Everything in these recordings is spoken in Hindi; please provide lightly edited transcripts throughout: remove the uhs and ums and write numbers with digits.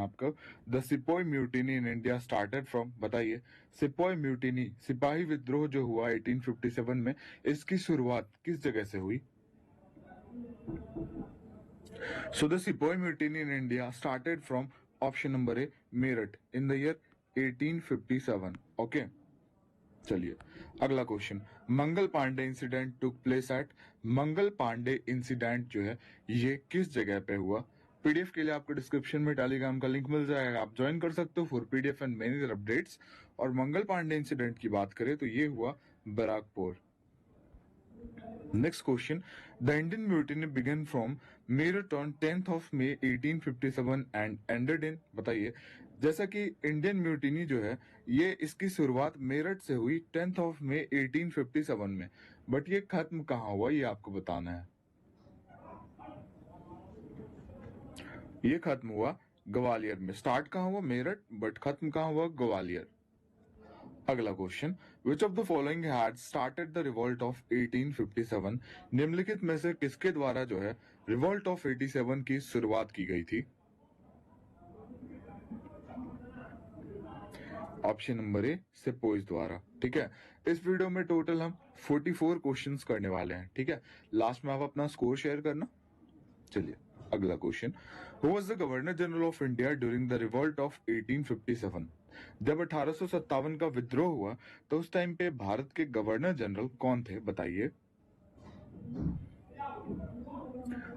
आपको, the sepoy mutiny in India started from, बताइए सिपोई म्यूटिनी, सिपाही विद्रोह जो हुआ 1857 में, इसकी शुरुआत किस जगह से हुई? So the Sepoy mutiny in India started from option number A, Meerut in the year 1857. Okay. चलिए अगला question, Mangal Pandey incident took place at, Mangal Pandey incident जो है ये किस जगह पे हुआ? पीडीएफ के लिए आपको डिस्क्रिप्शन में टेलीग्राम का लिंक मिल जाएगा, आप ज्वाइन कर सकते हो for PDF and many other updates. और मंगल पांडे इंसिडेंट की बात करें तो ये हुआ Barrackpore. Next question, the Indian mutiny began from Meerut on 10th of May 1857 and ended in, बताइए, जैसा कि इंडियन म्यूटिनी जो है ये इसकी शुरुआत मेरठ से हुई 10th of May 1857 में, बट ये खत्म कहाँ हुआ ये आपको बताना है। ये खत्म हुआ ग्वालियर में, स्टार्ट कहाँ हुआ मेरठ, बट खत्म कहाँ हुआ ग्वालियर। अगला question, which of the following had started the revolt of 1857, निम्नलिखित में से किसके द्वारा जो है रिवॉल्ट ऑफ 87 की शुरुआत की गई थी? ऑप्शन नंबर ए, सेपोइस द्वारा। ठीक है, इस वीडियो में टोटल हम 44 क्वेश्चंस करने वाले हैं। ठीक है, लास्ट में आप अपना स्कोर शेयर करना। चलिए अगला question, who was the governor general of India during the revolt of 1857, जब 1857 का विद्रोह हुआ तो उस टाइम पे भारत के गवर्नर जनरल कौन थे? बताइए।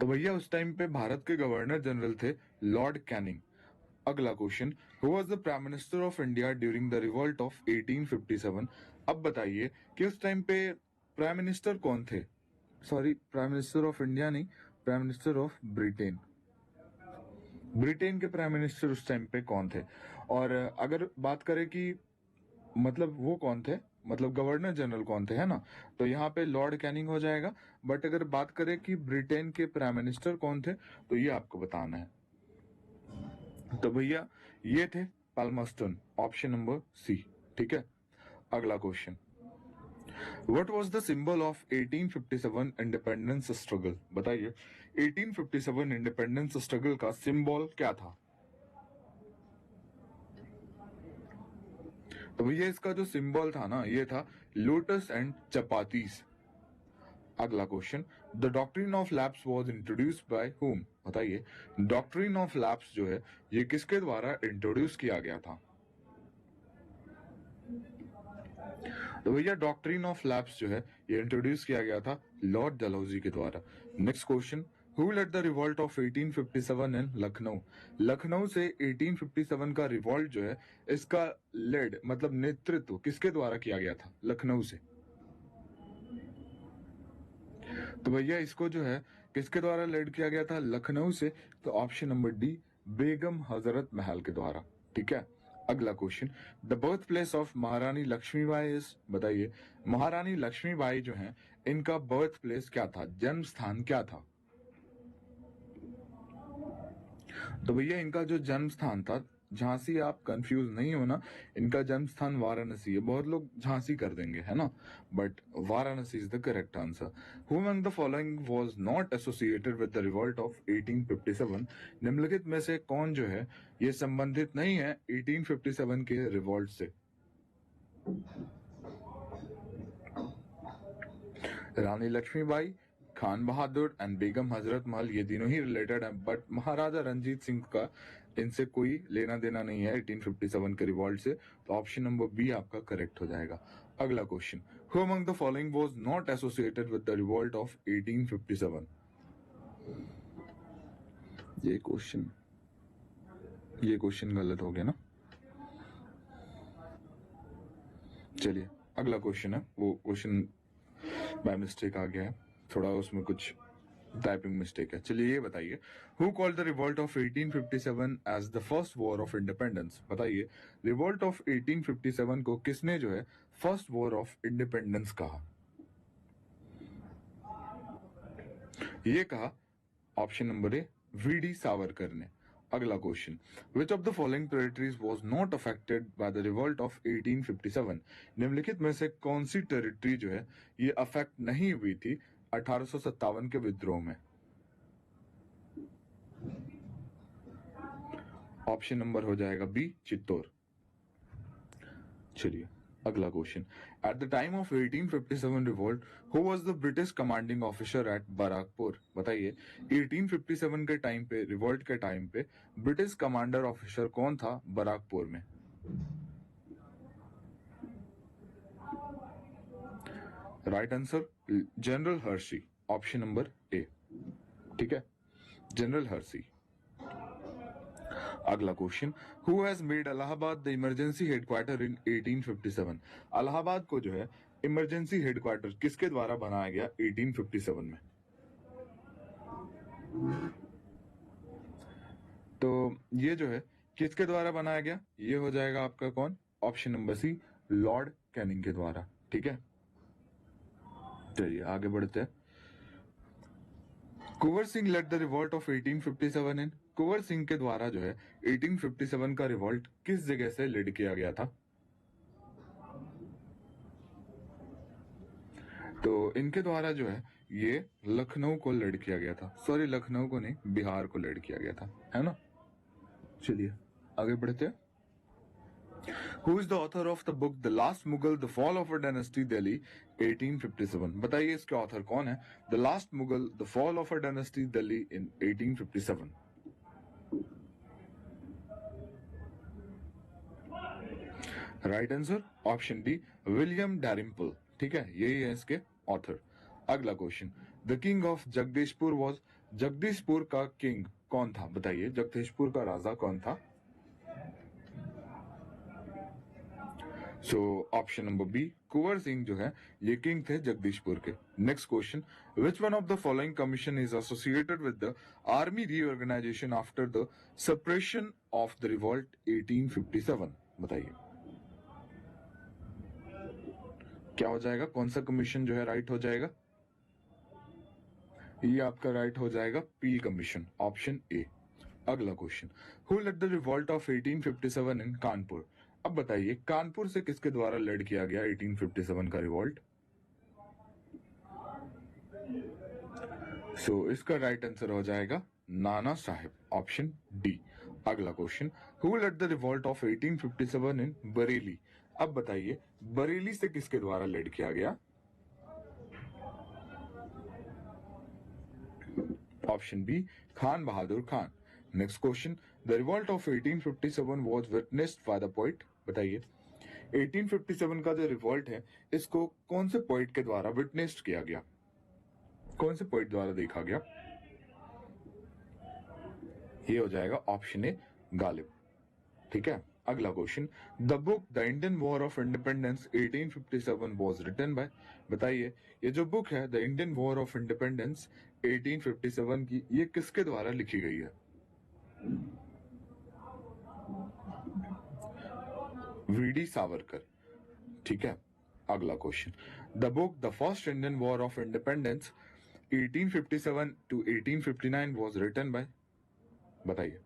तो भैया उस टाइम पे भारत के गवर्नर जनरल थे लॉर्ड कैनिंग। अगला question, who was the prime minister of India during the revolt of 1857, अब बताइए कि उस टाइम पे प्राइम मिनिस्टर कौन थे? Sorry, prime minister of India नहीं, prime minister of Britain. Britain के प्राइम मिनिस्टर उस टाइम पे कौन थे? और अगर बात करें कि मतलब वो कौन थे, मतलब गवर्नर जनरल कौन थे, है ना, तो यहाँ पे लॉर्ड कैनिंग हो जाएगा। बट अगर बात करें कि ब्रिटेन के प्राइम मिनिस्टर कौन थे तो ये आपको बताना है। तो भैया ये थे पाल्मर्स्टन, ऑप्शन नंबर सी। ठीक है, अगला question, What was the symbol of 1857 independence struggle? बताइए 1857 इंडिपेंडेंस स्ट्रगल का सिंबल क्या था? तो भैया इसका जो सिंबल था ना ये था लोटस एंड चपातीस। अगला question, the doctrine of lapse was introduced by whom? बताइए डॉक्ट्रिन ऑफ लैप्स जो है ये किसके द्वारा इंट्रोड्यूस किया गया था? तो भैया डॉक्ट्रिन ऑफ लैप्स जो है ये इंट्रोड्यूस किया गया था लॉर्ड डलहौजी के द्वारा। Next question, who led the revolt of 1857 in Lucknow? Lucknow से 1857 का रिवॉल्ट जो है इसका लेड मतलब नेतृत्व किसके द्वारा किया गया था? लखनऊ से। तो भैया इसको जो है किसके द्वारा लेड किया गया था? लखनऊ से। तो ऑप्शन नंबर डी, बेगम हजरत महल के द्वारा। ठीक है, अगला question, the birth place of महारानी लक्ष्मीबाई इज, बताइए महारानी लक्ष्मीबाई जो है इनका बर्थ प्लेस क्या था, जन्म स्थान क्या था? तो भैया इनका जो जन्म स्थान था, झांसी, आप कंफ्यूज नहीं होना, इनका जन्म स्थान वाराणसी है। बहुत लोग झांसी कर देंगे, है ना, but Varanasi is the correct answer. Who among the following was not associated with the revolt of 1857, निम्नलिखित में से कौन जो है ये संबंधित नहीं है 1857 के रिवॉल्ट से? रानी लक्ष्मीबाई, खान बहादुर एंड बेगम हजरत महल, ये तीनों ही रिलेटेड हैं, बट महाराजा रंजीत सिंह का इनसे कोई लेना देना नहीं है 1857 के रिवॉल्ट से। तो ऑप्शन नंबर बी आपका करेक्ट हो जाएगा। अगला question, who among the following was not associated with the revolt of 1857? ये क्वेश्चन गलत हो गया ना। चलिए अगला क्वेश्चन है, वो क्वेश्चन बाय मिस्टेक आ गया है, थोड़ा उसमें कुछ टाइपिंग मिस्टेक है। चलिए ये बताइए, who called the revolt of 1857 as the first war of independence? बताइए रिवॉल्ट ऑफ 1857 को किसने जो है फर्स्ट वॉर ऑफ इंडिपेंडेंस कहा? ये कहा option number A, VD Savarkar ने। अगला question, which of the following territories was not affected by the revolt of 1857? निम्नलिखित में से कौन सी टेरिटरी जो है ये अफेक्ट नहीं हुई थी 1857 के विद्रोह में? ऑप्शन नंबर हो जाएगा बी चित्तौर। चलिए अगला question, at the time of 1857 revolt who was the British commanding officer eight Barrackpore? बताइए 1857 के टाइम पे, रिवोल्ट के टाइम पे ब्रिटिश कमांडर ऑफिसर कौन था बराकपुर में? Right answer general Hearsey, option number A. ठीक है, जनरल हर्षी। अगला question, who has made Allahabad the emergency headquarter in 1857? Allahabad को जो है इमरजेंसी हेडक्वार्टर किसके द्वारा बनाया गया 1857 में? तो ये जो है किसके द्वारा बनाया गया, ये हो जाएगा आपका कौन, option number C Lord Canning के द्वारा। ठीक है, चलिए आगे बढ़ते हैं। Kunwar Singh led the revolt of 1857 in? Kunwar Singh के द्वारा जो है 1857 का रिवॉल्ट किस जगह से लीड किया गया था? तो इनके द्वारा जो है ये लखनऊ को लीड किया गया था, सॉरी लखनऊ को नहीं, बिहार को लीड किया गया था, है ना। चलिए आगे बढ़ते हैं। Who is the author of the book The Last Mughal, The Fall of a Dynasty, Delhi, 1857? बताइए इसके ऑथर कौन है? The Last Mughal, The Fall of a Dynasty, Delhi in 1857। Right answer option D William Dalrymple. ठीक है, यही है इसके ऑथर। अगला question, the king of Jagdishpur was? Jagdishpur का किंग कौन था? बताइए जगदीशपुर का राजा कौन था? So option number B Kunwar Singh जो है ये किंग थे जगदीशपुर के। Next question, which one of the following commission is associated with the army reorganisation after the suppression of the revolt 1857? बताइए क्या हो जाएगा, कौन सा कमीशन जो है राइट हो जाएगा? ये आपका राइट हो जाएगा पील कमीशन, ऑप्शन ए। अगला question, who led the revolt of 1857 in Kanpur? अब बताइए कानपुर से किसके द्वारा लीड किया गया 1857 का रिवॉल्ट? सो इसका राइट आंसर हो जाएगा नाना साहेब, ऑप्शन डी। अगला question, who led the revolt of 1857 in Bareilly? अब बताइए बरेली से किसके द्वारा लीड किया गया? Option B Khan Bahadur Khan. Next question, the revolt of 1857 was witnessed by the poet? बताइए 1857 का जो रिवॉल्ट है इसको कौन से पोएट के द्वारा विटनेस्ड किया गया, कौन से पोएट द्वारा देखा गया? ये हो जाएगा ऑप्शन ए गालिब। ठीक है, अगला question, the book the Indian war of independence 1857 was written by? बताइए ये जो बुक है the Indian war of independence 1857 की, ये किसके द्वारा लिखी गई है? वीडी सावरकर। ठीक है, अगला question, the book the first Indian war of independence 1857 to 1859 was written by? बताइए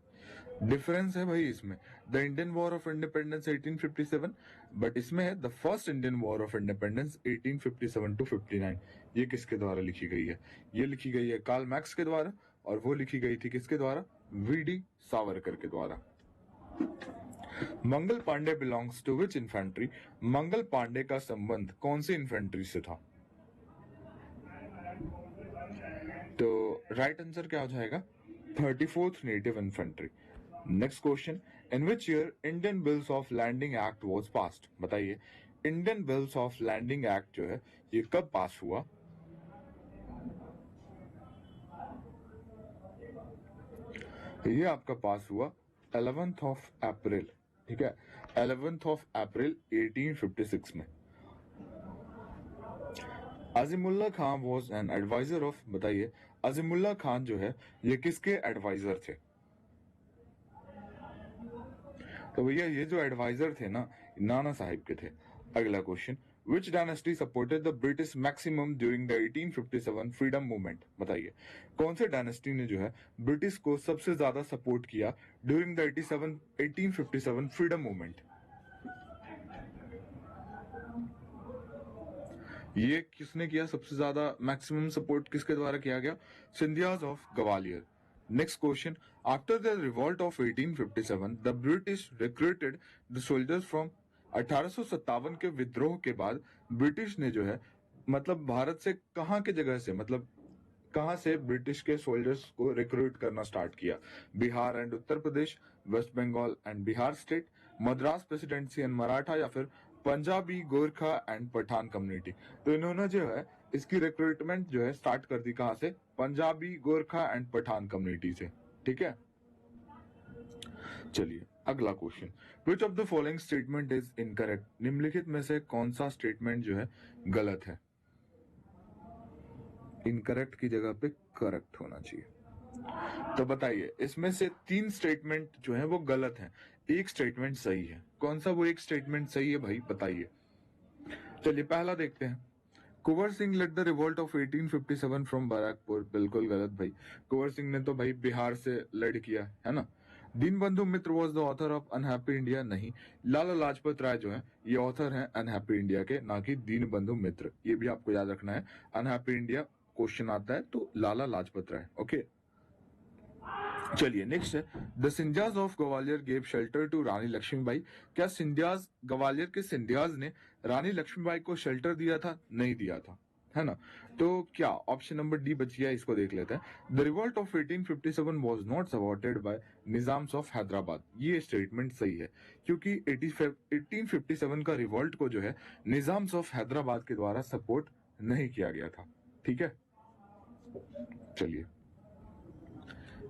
डिफरेंस है भाई इसमें, the Indian war of independence 1857 but इसमें है the first Indian war of independence 1857 to 59। ये किसके द्वारा लिखी गई है? ये लिखी गई है कार्ल मैक्स के द्वारा, और वो लिखी गई थी किसके द्वारा? वीडी सावरकर के द्वारा। Mangal Pandey belongs to which infantry? Mangal Pandey का संबंध कौन सी इन्फेंट्री से था? तो राइट आंसर क्या हो जाएगा? 34th native infantry. Next question, in which year Indian bills of landing act was passed? बताइए Indian bills of landing act जो है ये कब पास हुआ? ये आपका पास हुआ 11th ऑफ अप्रैल। ठीक है, 11th ऑफ अप्रैल 1856 में। Azimullah Khan was an adviser of? बताइए अजीमुल्ला खान जो है ये किसके एडवाइजर थे? तो भैया ये जो एडवाइजर थे ना नाना साहिब के थे। अगला question, which dynasty supported the British maximum during the 1857 freedom movement? बताइए कौन से डायनेस्टी ने जो है ब्रिटिश को सबसे ज्यादा सपोर्ट किया ड्यूरिंग द 1857 फ्रीडम मूवमेंट? ये किसने किया सबसे ज्यादा मैक्सिमम सपोर्ट, किसके द्वारा किया गया? Scindias of Gwalior. Next question. After the revolt of 1857, the British recruited the soldiers from 1857 के विद्रोह के बाद ब्रिटिश ने जो है मतलब भारत से कहाँ के जगह से मतलब कहां से ब्रिटिश के सोल्जर्स को रिक्रूट करना स्टार्ट किया? Bihar and Uttar Pradesh, West Bengal and Bihar state, Madras presidency and Maratha, या फिर पंजाबी, गोरखा एंड पठान कम्युनिटी। तो इन्होंने जो है इसकी रिक्रूटमेंट जो है स्टार्ट कर दी कहां से? पंजाबी, गोरखा एंड पठान कम्युनिटी से। ठीक है, चलिए अगला question. Which of the following statement is incorrect? निम्नलिखित में से कौन सा स्टेटमेंट जो है गलत है? इनकरेक्ट की जगह पे करेक्ट होना चाहिए। तो बताइए, इसमें से 3 स्टेटमेंट जो है वो गलत हैं, एक स्टेटमेंट सही है। कौन सा वो एक स्टेटमेंट सही है भाई, बताइए। चलिए पहला देखते हैं। Kunwar Singh led the revolt of 1857 from Barrackpore. बिल्कुल गलत भाई। कुंवर सिंह ने तो भाई बिहार से लड़ किया है ना। Dinabandhu Mitra was the author of unhappy India. नहीं, लाला लाजपत राय जो है ये ऑथर हैं अनहैप्पी इंडिया के, ना कि दीनबंधु मित्र। ये भी आपको याद रखना है। अनहैप्पी इंडिया क्वेश्चन आता है तो लाला लाजपत राय। ओके, चलिए नेक्स्ट है। The Scindias of Gwalior gave shelter to Rani Laxmibai. क्या सिंधियाज, ग्वालियर के सिंधियाज ने रानी लक्ष्मीबाई को शेल्टर दिया था? नहीं दिया था, है ना। तो क्या ऑप्शन नंबर डी बच गया, इसको देख लेते हैं। The revolt of 1857 was not supported by Nizams of Hyderabad. ये स्टेटमेंट सही है, क्योंकि 1857 का रिवोल्ट को जो है निजाम्स ऑफ हैदराबाद के द्वारा सपोर्ट नहीं किया गया था। ठीक है, चलिए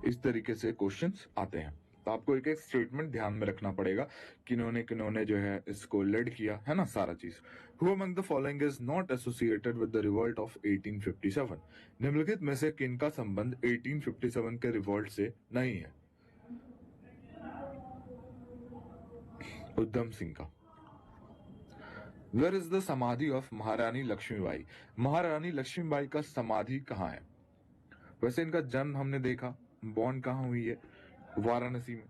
इस तरीके से क्वेश्चंस आते हैं। तो आपको एक एक स्टेटमेंट ध्यान में रखना पड़ेगा, किन्होंने किन्होंने जो है इसको लीड किया है ना, सारा चीज। Who among the following is not associated with the revolt of 1857? निम्नलिखित में से किनका संबंध 1857 के रिवोल्ट से नहीं है? उधम सिंह का। वेयर इज द समाधि ऑफ महारानी लक्ष्मीबाई? महारानी लक्ष्मीबाई का समाधि कहाँ है? वैसे इनका जन्म हमने देखा, बॉर्न कहाँ हुई है? वाराणसी में।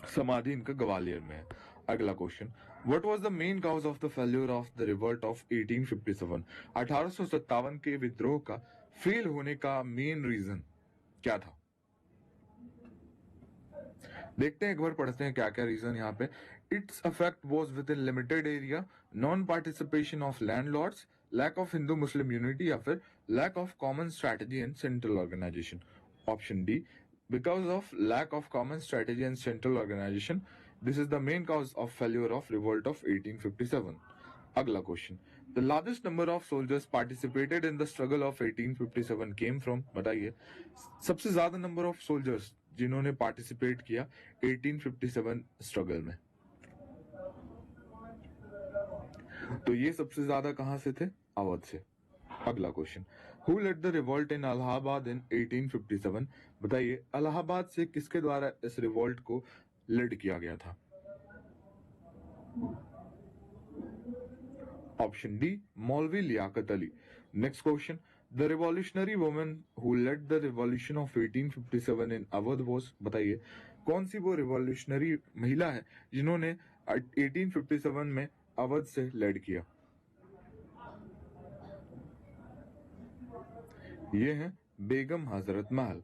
समाधि इनका ग्वालियर में है। अगला question. What was the main cause of the failure of the revolt of 1857? 1857 के विद्रोह का फेल होने का मेन रीजन क्या था? देखते हैं, एक बार पढ़ते हैं क्या क्या रीजन यहाँ पे। It's affect was with in limited area, non participation of landlords, lack of Hindu Muslim unity, या फिर lack of common strategy and central organisation. Option D, because of lack of common strategy and central organization, this is the main cause of failure of revolt of 1857. अगला question. The largest number of soldiers participated in the struggle of 1857 came from, बताइए, सबसे ज्यादा नंबर ऑफ सोल्जर्स जिन्होंने पार्टिसिपेट किया 1857 स्ट्रगल में, तो ये सबसे ज्यादा कहां से थे? अवध से। अगला question. Who led the revolt in Allahabad in 1857? बताइए, इलाहाबाद से किसके द्वारा इस रिवोल्ट को लीड किया गया था? Option D, Maulvi Liaquat Ali. Next question. The revolutionary woman who led the revolution of 1857 in Awadh was. बताइए, कौन सी वो रिवॉल्यूशनरी महिला है जिन्होंने 1857 में अवध से लीड किया? ये है Begum Hazrat Mahal.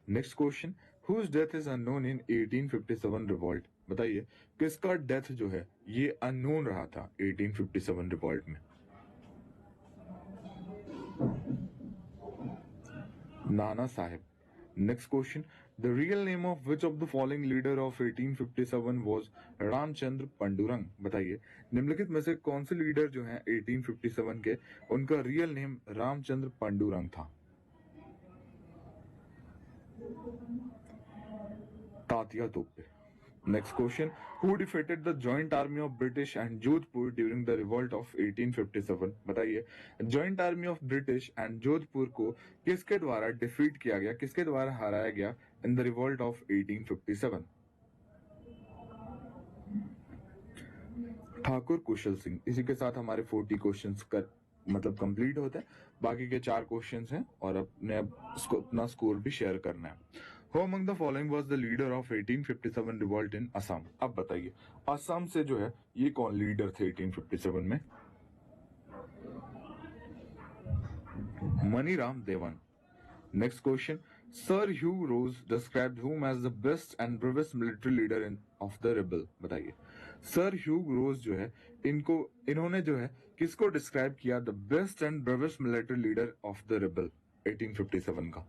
Next question. Whose death is unknown in 1857 revolt? बताइए, किसका डेथ जो है ये अननोन रहा था 1857 रिवोल्ट में? Nana Sahib. Next question. The real name of which of the following leader of 1857 was Ramchandra Pandurang? बताइए, निम्नलिखित में से कौन से लीडर जो हैं 1857 के, उनका रियल नेम रामचंद्र पंडुरंग था? तात्या तोपे। Next question. Who defeated the joint army of British and Jodhpur during the revolt of 1857? बताइए, joint army of British and Jodhpur को किसके द्वारा डिफीट किया गया, किसके द्वारा हराया गया in the revolt of 1857? Thakur Kushal Singh. इसी के साथ हमारे 40 क्वेश्चंस का मतलब कंप्लीट होता है। बाकी के 4 क्वेश्चंस हैं और अपना स्कोर भी शेयर करना है। Who among the following was the leader of 1857 revolt in Assam? अब बताइए, असम से जो है ये कौन लीडर थे 1857 में? Maniram Dewan. Next question. Sir Hugh Rose described whom as the best and bravest military leader of the rebel. बताइए सर ह्यू रोज जो है इन्होंने जो है किसको डिस्क्राइब किया the best and bravest military leader of the rebel 1857 का?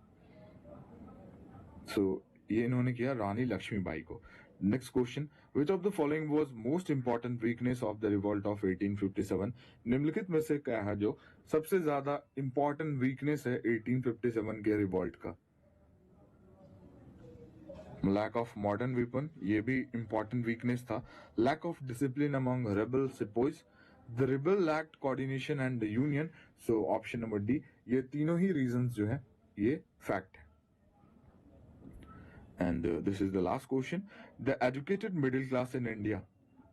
ये इन्होंने किया रानी लक्ष्मीबाई को। Next question, which of the following was most important weakness of the revolt of 1857? निम्नलिखित में से क्या है जो सबसे ज्यादा इंपॉर्टेंट वीकनेस है 1857 के रिवॉल्ट का? लैक ऑफ मॉडर्न वेपन, ये भी इंपॉर्टेंट वीकनेस था। Lack of discipline among rebel sepoys, the rebel lacked coordination and the union. So option number D, ये तीनों ही रीजंस जो है ये फैक्ट है। And this is the last question, the educated middle class in India,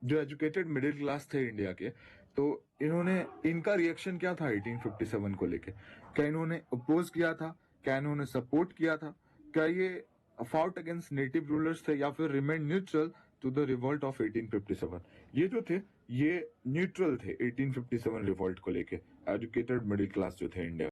जो एजुकेटेड मिडिल क्लास थे इंडिया के, तो इनका रिएक्शन क्या था 1857 को लेके? क्या इन्होंने अपोज किया था, क्या इन्होंने सपोर्ट किया था, क्या ये फाउट अगेंस्ट नेटिव रूलर्स थे, या फिर remain neutral to the revolt of 1857? ये जो थे ये न्यूट्रल थे 1857 रिवॉल्ट को लेके, एजुकेटेड मिडिल क्लास जो थे इंडिया